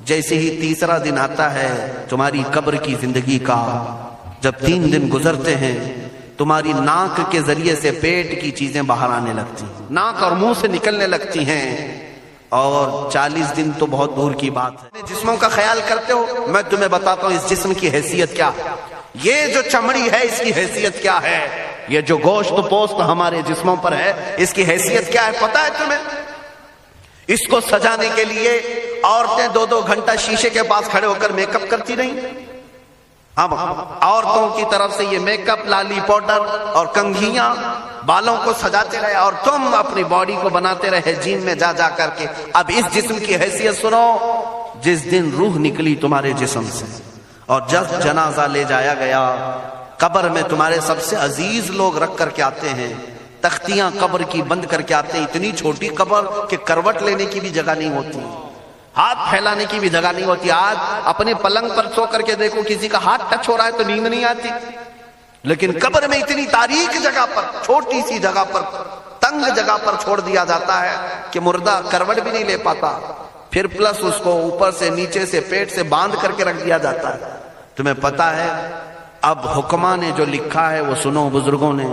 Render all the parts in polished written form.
جیسے ہی تیسرا دن آتا ہے تمہاری قبر کی زندگی کا، جب 3 دن گزرتے ہیں تمہاری ناک کے ذریعے سے پیٹ کی چیزیں باہر آنے لگتی ہیں، ناک اور منہ سے نکلنے لگتی ہیں، اور 40 دن تو بہت دور کی بات ہے۔ جسموں کا خیال کرتے ہو، میں تمہیں بتاتا ہوں اس جسم کی حیثیت کیا ہے، یہ جو چمڑی ہے اس کی حیثیت کیا ہے، یہ جو گوشت پوست ہمارے جسموں پر ہے اس کی حیثیت کیا ہے پتہ ہے تمہیں؟ اس کو سجانے کے لیے عورتیں 2-2 گھنٹہ شیشے کے پاس کھڑے ہو کر میک اپ کرتی رہیں۔ اب عورتوں کی طرف سے یہ میک اپ، لالی پاؤڈر اور کنگھیاں بالوں کو سجاتے رہے، اور تم اپنی باڈی کو بناتے رہے جیم میں جا جا کر کے۔ اب اس جسم کی حیثیت سنو، جس دن روح نکلی تمہارے جسم سے اور جب جنازہ لے جایا گیا، قبر میں تمہارے سب سے عزیز لوگ رکھ کر کے آتے ہیں، تختیاں قبر کی بند کر کے آتے ہیں، اتنی چھوٹی قبر کہ کروٹ لینے کی بھی جگہ نہیں ہوتی، ہاتھ پھیلانے کی بھی جگہ نہیں ہوتی۔ آج اپنے پلنگ پر سو کر کے دیکھو، کسی کا ہاتھ ٹچ ہو رہا ہے تو نیند نہیں آتی، لیکن قبر میں اتنی تاریک جگہ پر، چھوٹی سی جگہ پر، تنگ جگہ پر چھوڑ دیا جاتا ہے کہ مردہ کروٹ بھی نہیں لے پاتا، پھر پلس اس کو اوپر سے نیچے سے پیٹ سے باندھ کر کے رکھ دیا جاتا ہے۔ تمہیں پتا ہے اب حکما نے جو لکھا ہے وہ سنو بزرگوں نے،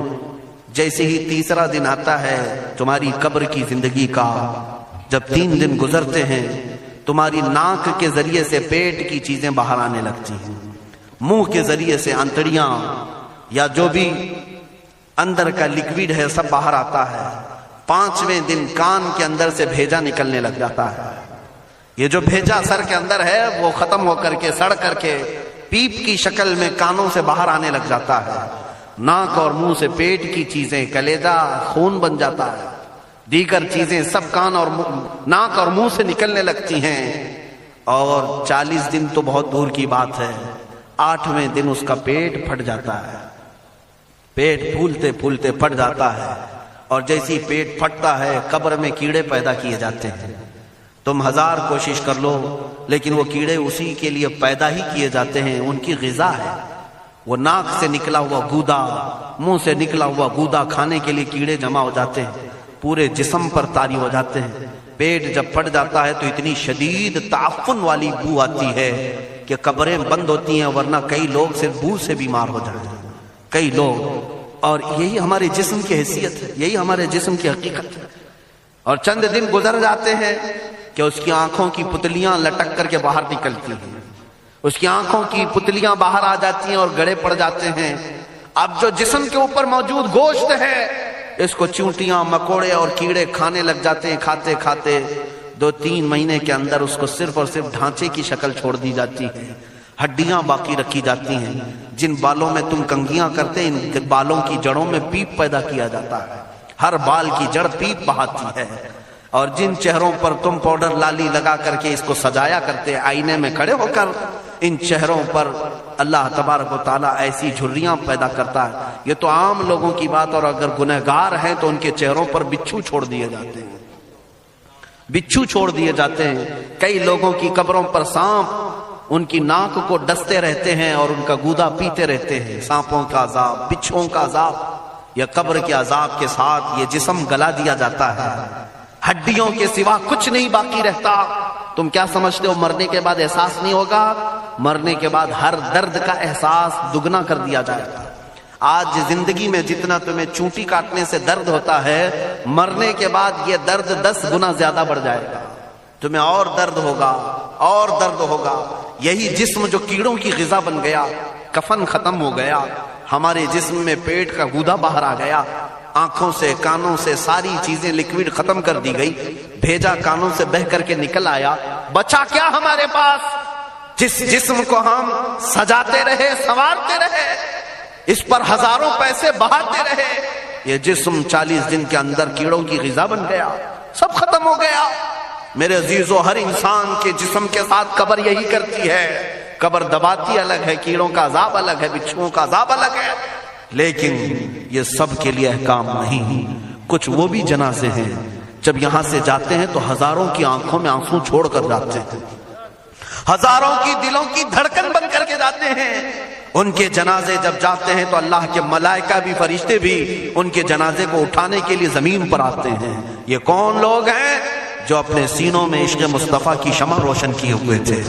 جیسے ہی تیسرا دن آتا ہے تمہاری قبر کی زندگی کا، جب 3 دن گزرتے ہیں تمہاری ناک کے ذریعے سے پیٹ کی چیزیں باہر آنے لگتی ہیں، منہ کے ذریعے سے انتڑیاں یا جو بھی اندر کا لکوڈ ہے سب باہر آتا ہے۔ 5ویں دن کان کے اندر سے بھیجا نکلنے لگ جاتا ہے، یہ جو بھیجا سر کے اندر ہے وہ ختم ہو کر کے سڑ کر کے پیپ کی شکل میں کانوں سے باہر آنے لگ جاتا ہے، ناک اور منہ سے پیٹ کی چیزیں، کلیجہ خون بن جاتا ہے، دیگر چیزیں سب کان اور ناک اور منہ سے نکلنے لگتی ہیں، اور 40 دن تو بہت دور کی بات ہے، 8ویں دن اس کا پیٹ پھٹ جاتا ہے، پیٹ پھولتے پھولتے پھٹ جاتا ہے، اور جیسی پیٹ پھٹتا ہے قبر میں کیڑے پیدا کیے جاتے ہیں۔ تم 1000 کوشش کر لو لیکن وہ کیڑے اسی کے لیے پیدا ہی کیے جاتے ہیں، ان کی غذا ہے، وہ ناک سے نکلا ہوا گودا، منہ سے نکلا ہوا گودا کھانے کے لیے کیڑے جمع ہو جاتے ہیں، پورے جسم پر طاری ہو جاتے ہیں۔ پیٹ جب پھٹ جاتا ہے تو اتنی شدید تعفن والی بو آتی ہے کہ قبریں بند ہوتی ہیں، ورنہ کئی لوگ صرف بو سے بیمار ہو جاتے ہیں، کئی لوگ۔ اور یہی ہمارے جسم کی حیثیت ہے، یہی ہمارے جسم کی حقیقت ہے۔ اور چند دن گزر جاتے ہیں کہ اس کی آنکھوں کی پتلیاں لٹک کر کے باہر نکلتی ہیں، اس کی آنکھوں کی پتلیاں باہر آ جاتی ہیں اور گڑے پڑ جاتے ہیں۔ اب جو جسم کے اوپر موجود گوشت ہے اس کو چونٹیاں، مکوڑے اور کیڑے کھانے لگ جاتے ہیں، کھاتے کھاتے 2-3 مہینے کے اندر اس کو صرف اور صرف ڈھانچے کی شکل چھوڑ دی جاتی ہے، ہڈیاں باقی رکھی جاتی ہیں۔ جن بالوں میں تم کنگھیاں کرتے ان بالوں کی جڑوں میں پیپ پیدا کیا جاتا ہے، ہر بال کی جڑ پیپ بہاتی ہے۔ اور جن چہروں پر تم پاؤڈر لالی لگا کر کے اس کو سجایا کرتے آئینے میں کھڑے ہو کر، ان چہروں پر اللہ تبارک و تعالیٰ ایسی جھریاں پیدا کرتا ہے۔ یہ تو عام لوگوں کی بات، اور اگر گنہگار ہیں تو ان کے چہروں پر بچھو چھوڑ دیے جاتے ہیں، بچھو چھوڑ دیے جاتے ہیں۔ کئی لوگوں کی قبروں پر سانپ ان کی ناک کو ڈستے رہتے ہیں اور ان کا گودا پیتے رہتے ہیں۔ سانپوں کا عذاب، بچھوؤں کا عذاب، یا قبر کے عذاب کے ساتھ یہ جسم گلا دیا جاتا ہے، ہڈیوں کے سوا کچھ نہیں باقی رہتا۔ تم کیا سمجھتے ہو مرنے کے بعد احساس نہیں ہوگا؟ مرنے کے بعد ہر درد کا احساس دگنا کر دیا جائے گا۔ آج زندگی میں جتنا تمہیں چونٹی کاٹنے سے درد ہوتا ہے، مرنے کے بعد یہ درد 10 گنا زیادہ بڑھ جائے گا، تمہیں اور درد ہوگا، اور درد ہوگا۔ یہی جسم جو کیڑوں کی غذا بن گیا، کفن ختم ہو گیا، ہمارے جسم میں پیٹ کا گودا باہر آ گیا، آنکھوں سے کانوں سے ساری چیزیں لکوڈ ختم کر دی گئی، بھیجا کانوں سے بہ کر کے نکل آیا، بچا کیا ہمارے پاس؟ جس جسم کو ہم سجاتے رہے، سنوارتے رہے، اس پر ہزاروں پیسے بہاتے رہے، یہ جسم 40 دن کے اندر کیڑوں کی غذا بن گیا، سب ختم ہو گیا۔ میرے عزیزو، ہر انسان کے جسم کے ساتھ قبر یہی کرتی ہے، قبر دباتی الگ ہے، کیڑوں کا عذاب الگ ہے، بچھوؤں کا عذاب الگ ہے، لیکن یہ سب کے لیے احکام نہیں۔ کچھ وہ بھی جنازے ہیں جب یہاں سے جاتے ہیں تو ہزاروں کی آنکھوں میں آنسو چھوڑ کر جاتے ہیں، ہزاروں کی دلوں کی دھڑکن بن کر کے جاتے ہیں۔ ان کے جنازے جب جاتے ہیں تو اللہ کے ملائکہ بھی، فرشتے بھی ان کے جنازے کو اٹھانے کے لیے زمین پر آتے ہیں۔ یہ کون لوگ ہیں؟ جو اپنے سینوں میں عشق مصطفیٰ کی شمع روشن کیے ہوئے تھے.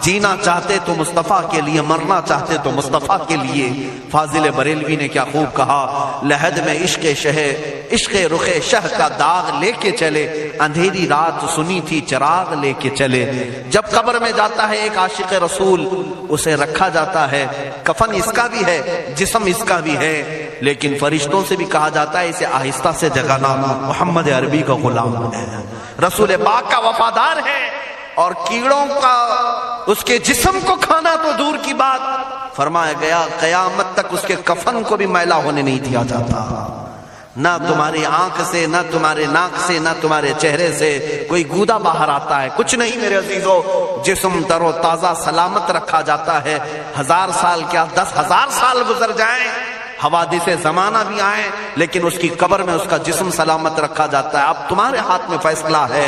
جینا چاہتے تو مصطفیٰ کے لیے، مرنا چاہتے تو مصطفیٰ کے لیے. فاضل بریلوی نے کیا خوب کہا، لحد میں عشق رخ شہ کا داغ لے کے چلے، اندھیری رات سنی تھی چراغ لے کے چلے. جب قبر میں جاتا ہے ایک عاشق رسول، اسے رکھا جاتا ہے، کفن اس کا بھی ہے، جسم اس کا بھی ہے، لیکن فرشتوں سے بھی کہا جاتا ہے اسے آہستہ سے جگانا، محمد عربی کا غلام ہے، رسول پاک کا وفادار ہے. اور کیڑوں کا اس کے جسم کو کھانا تو دور کی بات، فرمایا گیا قیامت تک اس کے کفن کو بھی میلا ہونے نہیں دیا جاتا. نہ تمہاری آنکھ سے، نہ تمہارے ناک سے، نہ تمہارے چہرے سے کوئی گودا باہر آتا ہے، کچھ نہیں میرے عزیزو. جسم تر و تازہ سلامت رکھا جاتا ہے. 1000 سال کیا 10,000 سال گزر جائیں، حوادث زمانہ بھی آئیں، لیکن اس کی قبر میں اس کا جسم سلامت رکھا جاتا ہے. اب تمہارے ہاتھ میں فیصلہ ہے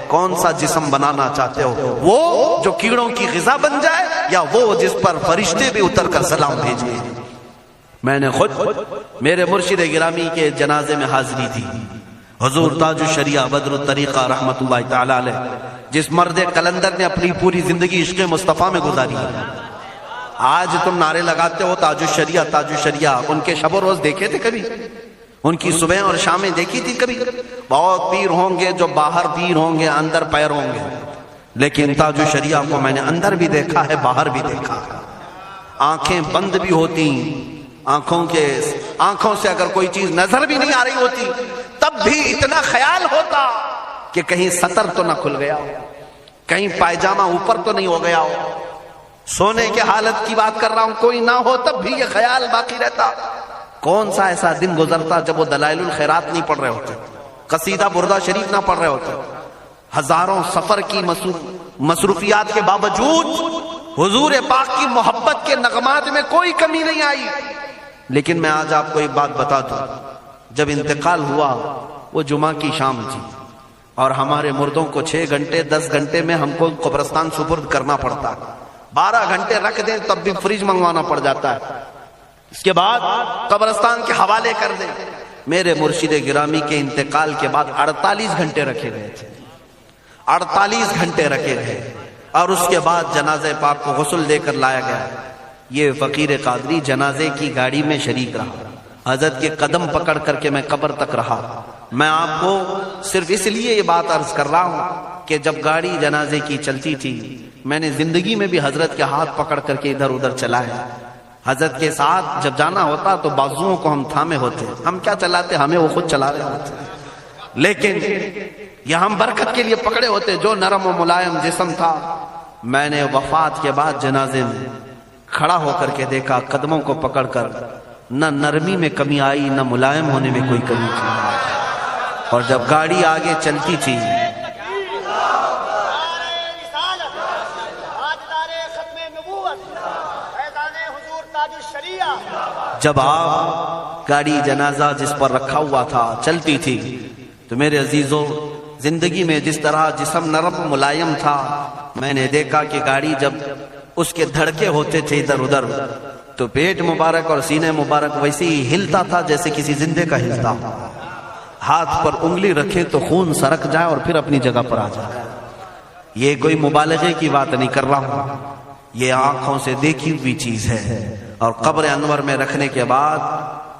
کون سا جسم بنانا چاہتے ہو، وہ جو کیڑوں کی غذا بن جائے، یا وہ جس پر فرشتے بھی اتر کر سلام بھیجیں. میں نے خود میرے مرشد گرامی کے جنازے میں حاضری تھی. حضور تاج الشریعہ بدر الطریقہ رحمت اللہ تعالی علیہ، جس مرد قلندر نے اپنی پوری زندگی عشق مصطفیٰ میں گزاری ہے. آج تم نعرے لگاتے ہو تاج الشریعہ تاج الشریعہ، ان کے شب و روز دیکھے تھے کبھی؟ ان کی صبح اور شامیں دیکھی تھی کبھی؟ بہت پیر ہوں گے جو باہر پیر ہوں گے، اندر پیر ہوں گے، لیکن تاج الشریعہ کو میں نے اندر بھی دیکھا ہے، باہر بھی دیکھا ہے. آنکھیں بند بھی ہوتی، آنکھوں سے اگر کوئی چیز نظر بھی نہیں آ رہی ہوتی، تب بھی اتنا خیال ہوتا کہ کہیں سطر تو نہ کھل گیا ہو، کہیں پائجامہ اوپر تو نہیں ہو گیا ہو. سونے کے حالت کی بات کر رہا ہوں، کوئی نہ ہو تب بھی یہ خیال باقی رہتا. کون سا ایسا دن گزرتا جب وہ دلائل الخیرات نہیں پڑھ رہے ہوتے، قصیدہ بردہ شریف نہ پڑھ رہے ہوتے، ہزاروں سفر کی مصروفیات کے باوجود حضور پاک کی محبت کے نغمات میں کوئی کمی نہیں آئی. لیکن میں آج آپ کو ایک بات بتا دوں، جب انتقال ہوا وہ جمعہ کی شام تھی، اور ہمارے مردوں کو 6 گھنٹے 10 گھنٹے میں ہم کو قبرستان سپرد کرنا پڑتا. 12 گھنٹے رکھ دیں تب بھی فریج منگوانا پڑ جاتا ہے، اس کے بعد قبرستان کے حوالے کر دیں. میرے مرشد گرامی کے انتقال کے بعد 48 گھنٹے رکھے گئے تھے، 48 گھنٹے رکھے گئے، اور اس کے بعد جنازہ پاک کو غسل دے کر لایا گیا. یہ فقیر قادری جنازے کی گاڑی میں شریک رہا، حضرت کے قدم پکڑ کر کے میں قبر تک رہا. میں آپ کو صرف اس لیے یہ بات عرض کر رہا ہوں کہ جب گاڑی جنازے کی چلتی تھی، میں نے زندگی میں بھی حضرت کے ہاتھ پکڑ کر کے ادھر ادھر چلائے. حضرت کے ساتھ جب جانا ہوتا تو بازوؤں کو ہم تھامے ہوتے، ہم کیا چلاتے، ہمیں وہ خود چلا رہے ہوتے، لیکن یہ ہم برکت کے لیے پکڑے ہوتے. جو نرم و ملائم جسم تھا، میں نے وفات کے بعد جنازے میں کھڑا ہو کر کے دیکھا، قدموں کو پکڑ کر نہ نرمی میں کمی آئی، نہ ملائم ہونے میں کوئی کمی تھی. اور جب گاڑی آگے چلتی تھی، جب آپ گاڑی جنازہ جس پر رکھا ہوا تھا چلتی تھی، تو میرے عزیزوں زندگی میں جس طرح جسم نرم ملائم تھا، میں نے دیکھا کہ گاڑی جب اس کے دھڑکے ہوتے تھے ادھر ادھر، تو پیٹ مبارک اور سینے مبارک ویسے ہی ہلتا تھا جیسے کسی زندے کا ہلتا. ہاتھ پر انگلی رکھے تو خون سرک جائے اور پھر اپنی جگہ پر آ جائے. یہ کوئی مبالغے کی بات نہیں کر رہا ہوں، یہ آنکھوں سے دیکھی ہوئی چیز ہے. اور قبر انور میں رکھنے کے بعد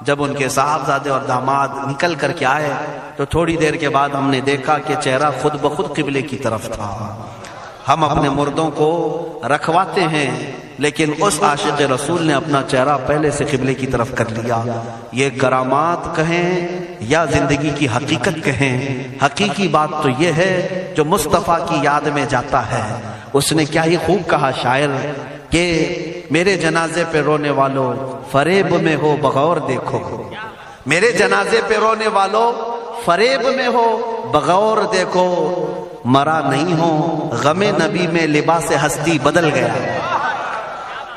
جب ان کے صاحبزادے اور داماد نکل کر کے آئے، تو تھوڑی دیر کے بعد ہم نے دیکھا کہ چہرہ خود بخود قبلے کی طرف تھا. ہم اپنے مردوں کو رکھواتے ہیں، لیکن اس عاشق رسول نے اپنا چہرہ پہلے سے قبلے کی طرف کر لیا. یہ کرامات کہیں یا زندگی کی حقیقت کہیں، حقیقی بات تو یہ ہے جو مصطفیٰ کی یاد میں جاتا ہے. اس نے کیا ہی خوب کہا شاعر کہ میرے جنازے پہ رونے والوں فریب میں ہو بغور دیکھو، میرے جنازے پہ رونے والوں فریب میں ہو بغور دیکھو، مرا نہیں ہو غم نبی میں لباس ہستی بدل گیا.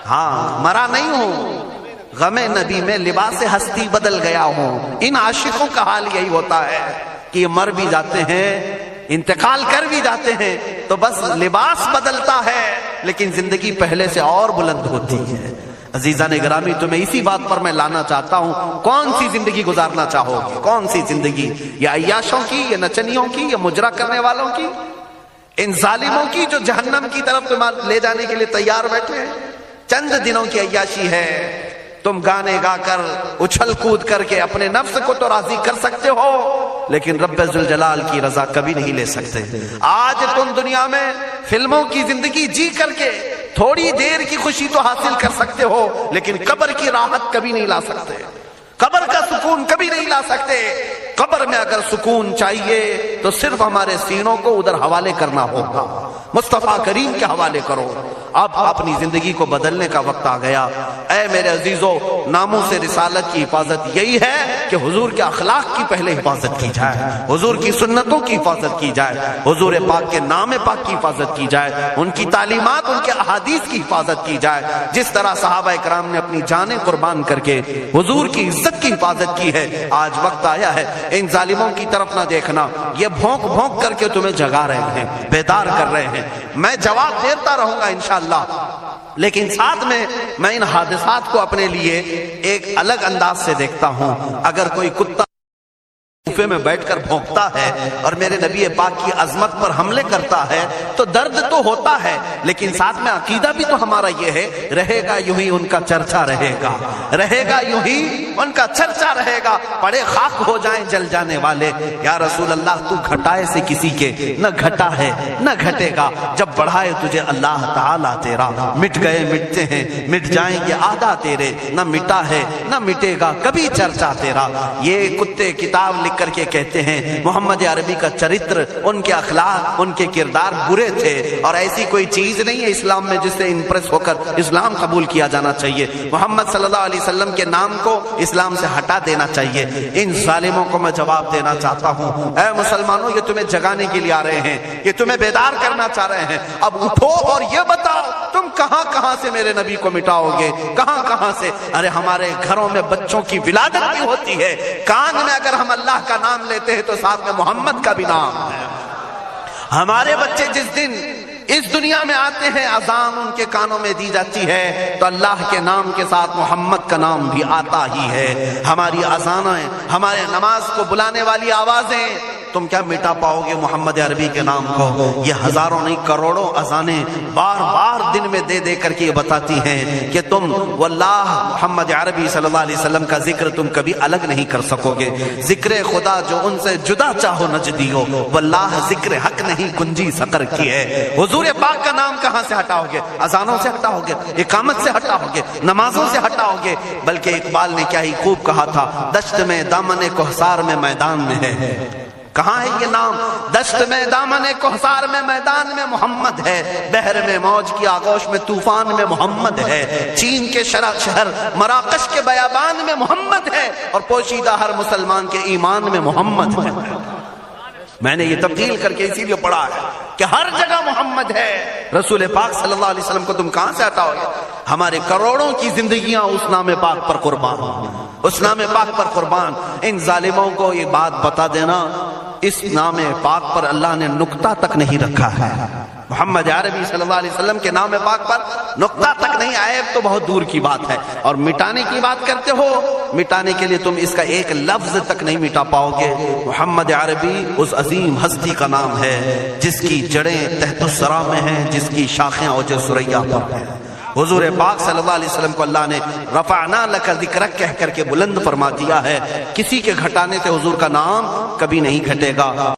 ہاں، مرا نہیں ہوں غم نبی میں لباس ہستی بدل گیا ہوں. ان عاشقوں کا حال یہی ہوتا ہے کہ یہ مر بھی جاتے ہیں، انتقال کر بھی جاتے ہیں، تو بس لباس بدلتا ہے، لیکن زندگی پہلے سے اور بلند ہوتی ہے. عزیزان گرامی تمہیں اسی بات پر میں لانا چاہتا ہوں، کون سی زندگی گزارنا چاہو گے؟ کون سی زندگی؟ یا عیاشوں کی، یا نچنیوں کی، یا مجرا کرنے والوں کی، ان ظالموں کی جو جہنم کی طرف تمہیں لے جانے کے لیے تیار بیٹھے ہیں؟ چند دنوں کی عیاشی ہے، تم گانے گا کر اچھل کود کر کے اپنے نفس کو تو راضی کر سکتے ہو، لیکن رب ذوالجلال کی رضا کبھی نہیں لے سکتے۔ آج تم دنیا میں فلموں کی زندگی جی کر کے تھوڑی دیر کی خوشی تو حاصل کر سکتے ہو، لیکن قبر کی راحت کبھی نہیں لا سکتے، قبر کا سکون کبھی نہیں لا سکتے۔ قبر میں اگر سکون چاہیے تو صرف ہمارے سینوں کو ادھر حوالے کرنا ہوگا، مصطفیٰ کریم کے حوالے کرو۔ اب اپنی زندگی کو بدلنے کا وقت آ گیا۔ اے میرے عزیزو، ناموس رسالت کی حفاظت یہی ہے کہ حضور کے اخلاق کی پہلے حفاظت کی جائے، حضور کی سنتوں کی حفاظت کی جائے، حضور پاک کے نام پاک کی حفاظت کی جائے، ان کی تعلیمات، ان کے احادیث کی حفاظت کی جائے، جس طرح صحابہ کرام نے اپنی جانیں قربان کر کے حضور کی عزت کی حفاظت کی ہے۔ آج وقت آیا ہے ان ظالموں کی طرف نہ دیکھنا، یہ بھونک بھونک کر کے تمہیں جگا رہے ہیں، بیدار کر رہے ہیں۔ میں جواب دیتا رہوں گا انشاءاللہ، لیکن ساتھ میں ان حادثات کو اپنے لیے ایک الگ انداز سے دیکھتا ہوں۔ اگر کوئی کتا صوفے میں بیٹھ کر بھونکتا ہے اور میرے نبی پاک کی عظمت پر حملے کرتا ہے تو درد تو ہوتا ہے، لیکن ساتھ میں عقیدہ بھی تو ہمارا یہ ہے، رہے گا یوں ہی ان کا چرچا رہے گا، رہے گا یوں ہی ان کا چرچا رہے گا، پڑے خاک ہو جائیں جل جانے والے۔ یا رسول اللہ تو گھٹائے سے کسی کے نہ گھٹا ہے نہ گھٹے گا، جب بڑھائے تجھے اللہ تعالیٰ تیرا، مٹ گئے مٹتے ہیں مٹ جائیں گے آدھا تیرے، نہ مٹا ہے نہ مٹے گا کبھی چرچا تیرا۔ یہ کتے کتاب لکھ کر کے کہتے ہیں محمد عربی کا چرتر، ان کے اخلاق، ان کے کردار برے تھے، اور ایسی کوئی چیز نہیں ہے اسلام میں جس سے امپریس ہو کر اسلام قبول کیا جانا چاہیے۔ محمد صلی اللہ علیہ وسلم کے نام کو اسلام سے ہٹا دینا چاہیے۔ ان ظالموں کو میں جواب دینا چاہتا ہوں، اے مسلمانوں، یہ تمہیں جگانے کے لیے آ رہے ہیں، یہ تمہیں بیدار کرنا چاہ رہے ہیں۔ اب اٹھو اور یہ بتاؤ تم کہاں کہاں سے میرے نبی کو مٹاؤ گے، کہاں کہاں سے؟ ارے ہمارے گھروں میں بچوں کی ولادت بھی ہوتی ہے، کان میں اگر ہم اللہ کا نام لیتے ہیں تو ساتھ میں محمد کا بھی نام ہے۔ ہمارے بچے جس دن اس دنیا میں آتے ہیں اذان ان کے کانوں میں دی جاتی ہے تو اللہ کے نام کے ساتھ محمد کا نام بھی آتا ہی ہے۔ ہماری اذانیں، ہمارے نماز کو بلانے والی آوازیں، تم کیا مٹا پاؤ گے محمد عربی کے نام کو؟ یہ ہزاروں نہیں کروڑوں اذانیں بار بار دن میں دے دے کر کے یہ بتاتی ہیں کہ تم واللہ محمد عربی صلی اللہ علیہ وسلم کا ذکر تم کبھی الگ نہیں کر سکو گے۔ ذکر خدا جو ان سے جدا چاہو نجدیو، واللہ ذکر حق نہیں کنجی سقر کی ہے۔ حضور پاک کا نام کہاں سے ہٹاؤ گے؟ اذانوں سے ہٹاؤ گے، اقامت سے ہٹاؤ گے، نمازوں سے ہٹاؤ گے؟ بلکہ اقبال نے کیا ہی خوب کہا تھا، دشت میں دامن کوہسار میں میدان میں ہے۔ کہاں ہے یہ نام؟ دشت میں دامن کوہسار میں میدان میں محمد ہے، بحر میں موج کی آغوش میں طوفان میں محمد ہے، چین کے شہر مراکش کے بیابان میں محمد ہے، اور پوشیدہ ہر مسلمان کے ایمان میں محمد ہے۔ میں نے یہ تبدیل کر کے اسی لیے پڑھا ہے کہ ہر جگہ محمد ہے۔ رسول پاک صلی اللہ علیہ وسلم کو تم کہاں سے ہٹاؤ گے؟ ہمارے کروڑوں کی زندگیاں اس نام پاک پر قربان، اس نام پاک پر قربان۔ ان ظالموں کو یہ بات بتا دینا، اس نام پاک پر اللہ نے نقطہ تک نہیں رکھا ہے۔ محمد عربی صلی اللہ علیہ وسلم کے نام پاک پر نقطہ تک نہیں، عیب تو بہت دور کی بات ہے۔ اور مٹانے کی بات کرتے ہو، مٹانے کے لیے تم اس کا ایک لفظ تک نہیں مٹا پاؤ گے۔ محمد عربی اس عظیم ہستی کا نام ہے جس کی جڑیں تحت الثری میں ہیں، جس کی شاخیں اوج ثریا پر ہیں۔ حضور پاک صلی اللہ علیہ وسلم کو اللہ نے رفعنا لک ذکرک کہہ کر کے بلند فرما دیا ہے۔ کسی کے گھٹانے سے حضور کا نام کبھی نہیں گھٹے گا۔